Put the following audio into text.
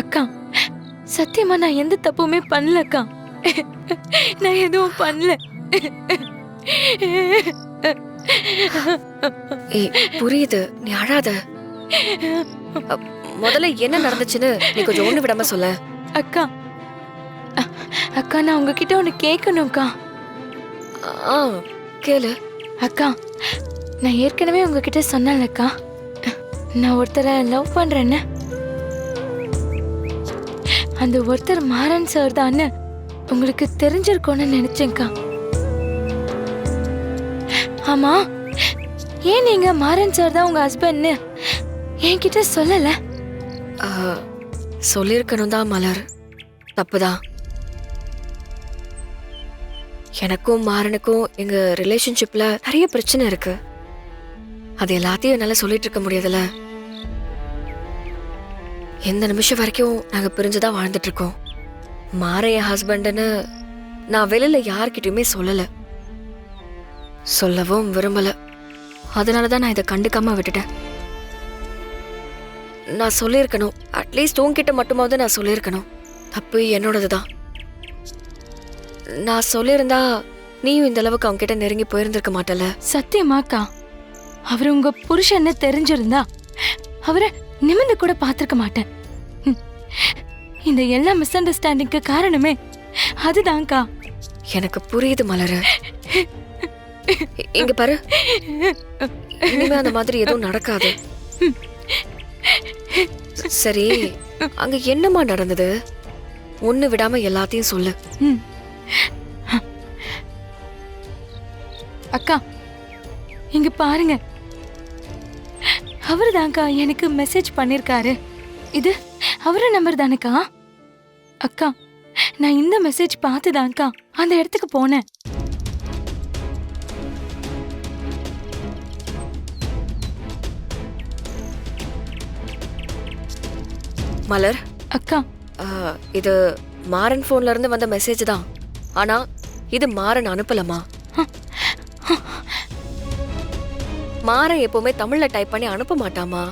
அக்கா, சத்தியமா நான் எந்த தப்புமே பண்ணலக்கா. நான் எதுவும் பண்ணல. ஏய், புரியுது, நீ அழாத. முதல்ல என்ன நடந்துச்சுன்னு நீ கொஞ்சம் ஒண்ணு விடாம சொல்ல. அக்கா, அக்கா நான் உங்ககிட்ட ஒண்ணு கேட்கணும்க்கா. ஆ, கேளு. அக்கா, நான் ஏற்கனவே உங்ககிட்ட சொன்னேன்லக்கா, நான் ஒருத்தரை லவ் பண்றேன்னு. அந்த ஒருத்தர் மாறன் சார் தான்னு உங்களுக்கு தெரிஞ்சிருக்கோன்னு நினைச்சேன்க்கா. ஆமா, ஏன் நீங்க மாறன் சார் தான் உங்க ஹஸ்பண்ட்னு என்கிட்ட சொல்லல? சொல்லியிருக்கணும் தான் மலர், தப்புதான். எனக்கும் மாறனுக்கும் எங்க ரிலேஷன்ஷிப்ல நிறைய பிரச்சனை இருக்கு. அது எல்லாத்தையும் என்னால சொல்லிட்டு இருக்க முடியாதுல. எந்த நிமிஷம் வரைக்கும் நாங்க பிரிஞ்சுதான் வாழ்ந்துட்டு இருக்கோம். மாற என் ஹஸ்பண்ட்னு நான் வெளியில யார்கிட்டயுமே சொல்லல, சொல்லவும் விரும்பல. அதனாலதான் நான் இதை கண்டுக்காம விட்டுட்டேன். நான் சொல்லியிருக்கணும், அட்லீஸ்ட் உன்கிட்ட மட்டுமாவது நான் சொல்லியிருக்கணும். தப்பு என்னோடதுதான். நான் சொல்லியிருந்தா நீயும் இந்த அளவுக்கு அவங்க கிட்ட நெருங்கி போயிருந்திருக்க மாட்டல. சத்தியமாக்கா, அவரு உங்க புருஷன்னு தெரிஞ்சிருந்தா அவரை நிமிர்ந்து கூட பார்த்திருக்க மாட்டேன். இந்த எல்லா மிஸ் அண்டர்ஸ்டாண்டிங்க்கு காரணமே அதுதான்க்கா. எனக்கு புரியுது மலரு. இங்க பாரு, இனிமே அந்த மாதிரி எதுவும் நடக்காது. சரி, அங்க என்னமா நடந்தது? ஒண்ணு விடாம எல்லாத்தையும் சொல்லு. அக்கா, இங்க பாருங்க, அவருதான்க்கா எனக்கு மெசேஜ் பண்ணிருக்காரு. இது அவர நம்பர் தானேக்கா? அக்கா, நான் இந்த மெசேஜ் பார்த்துதான்க்கா அந்த இடத்துக்கு போனேன். மலர் அக்கா, இது மாறன் போன்ல இருந்து வந்த மெசேஜ் தான். ஆனா இது மாறன் அனுப்பலமா? மாறன் எப்பவுமே தமிழ்ல டைப் பண்ணி அனுப்ப மாட்டாமா?